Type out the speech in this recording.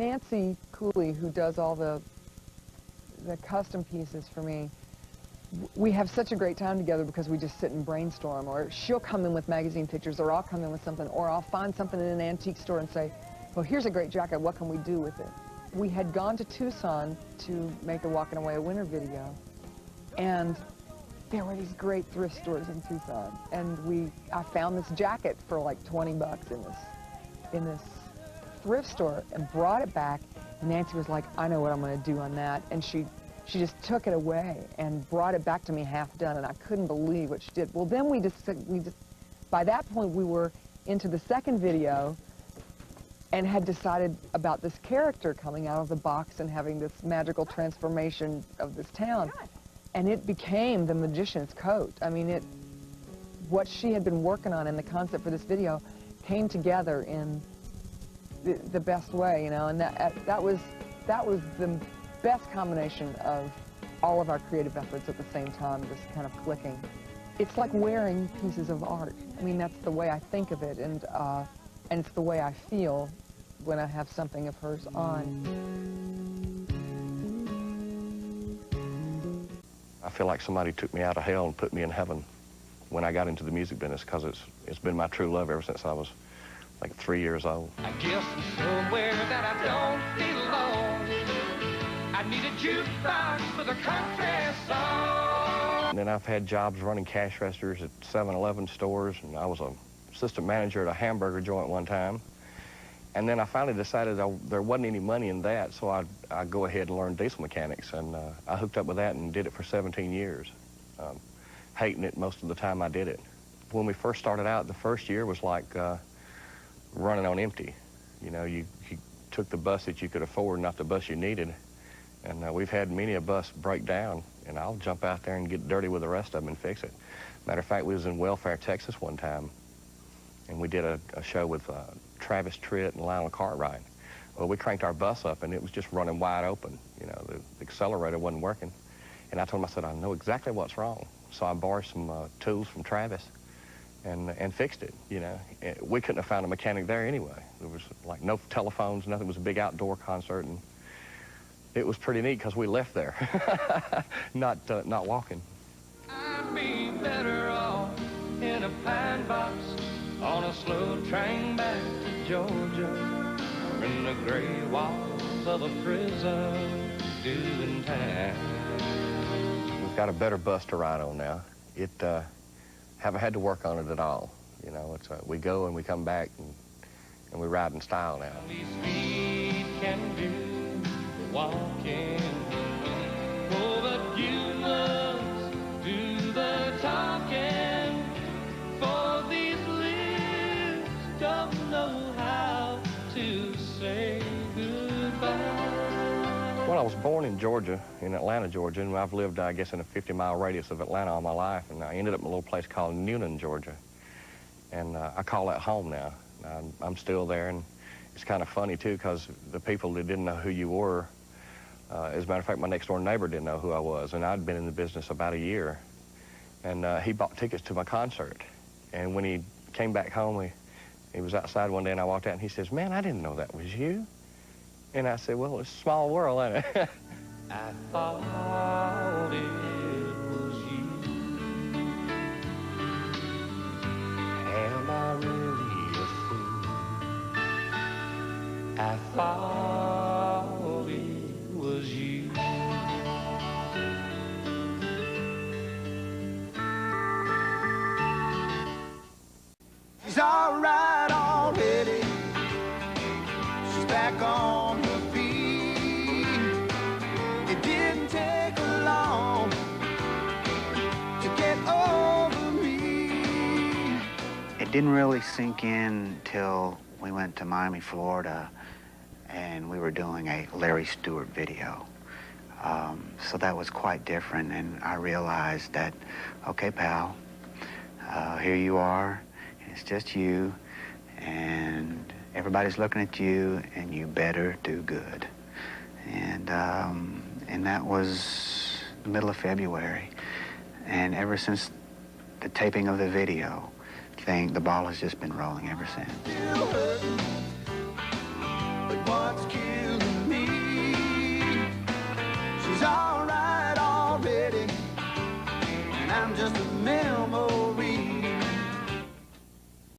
Nancy Cooley, who does all the custom pieces for me, we have such a great time together because we just sit and brainstorm, or she'll come in with magazine pictures, or I'll come in with something, or I'll find something in an antique store and say, well, here's a great jacket, what can we do with it? We had gone to Tucson to make the Walking Away a Winter video, and there were these great thrift stores in Tucson, and I found this jacket for like 20 bucks in this thrift store and brought it back. Nancy was like, I know what I'm going to do on that, and she just took it away and brought it back to me half done, and I couldn't believe what she did. Well, then we just by that point we were into the second video and had decided about this character coming out of the box and having this magical transformation of this town. And it became the magician's coat. I mean, what she had been working on in the concept for this video came together in the best way, you know, and that was the best combination of all of our creative efforts at the same time, just kind of clicking. It's like wearing pieces of art. I mean, that's the way I think of it, and it's the way I feel when I have something of hers on. I feel like somebody took me out of hell and put me in heaven when I got into the music business, because it's been my true love ever since I was like 3 years old. I guess I'm somewhere that I don't belong. I need a jukebox for the country song. And then I've had jobs running cash registers at 7-Eleven stores, and I was an assistant manager at a hamburger joint one time. And then I finally decided there wasn't any money in that, so I'd go ahead and learn diesel mechanics, and I hooked up with that and did it for 17 years, hating it most of the time I did it. When we first started out, the first year was like running on empty. You know, you took the bus that you could afford, not the bus you needed. And we've had many a bus break down, and I'll jump out there and get dirty with the rest of them and fix it. Matter of fact, we was in Welfare, Texas one time, and we did a show with Travis Tritt and Lionel Cartwright. Well, we cranked our bus up, and it was just running wide open. You know, the accelerator wasn't working. And I told him, I said, I know exactly what's wrong. So I borrowed some tools from Travis and fixed it, you know. We couldn't have found a mechanic there anyway. There was like no telephones, nothing. It was a big outdoor concert, and it was pretty neat because we left there, not walking. I'd be better off in a pine box on a slow train back to Georgia, or in the gray walls of a prison doing time. We've got a better bus to ride on now. Haven't had to work on it at all. You know, we go and we come back and we ride in style now. These feet can do the walking, oh, but you must do the talking, for these lips don't know how to say goodbye. Well, I was born in Georgia, in Atlanta, Georgia, and I've lived, I guess, in a 50-mile radius of Atlanta all my life, and I ended up in a little place called Newnan, Georgia. And I call that home now. I'm still there, and it's kind of funny, too, because the people that didn't know who you were, as a matter of fact, my next-door neighbor didn't know who I was, and I'd been in the business about a year. And he bought tickets to my concert. And when he came back home, he was outside one day, and I walked out, and he says, man, I didn't know that was you. And I said, well, it's a small world, ain't it? I thought it was you. Am I really a fool? I thought it was you. She's all right already. She's back on her feet. It didn't take long to get over me. It didn't really sink in till we went to Miami, Florida, and we were doing a Larry Stewart video. So that was quite different, and I realized that, okay, pal, here you are, it's just you, and everybody's looking at you, and you better do good. And that was the middle of February. And ever since the taping of the video, the ball has just been rolling ever since. But what's killed I'm just a memo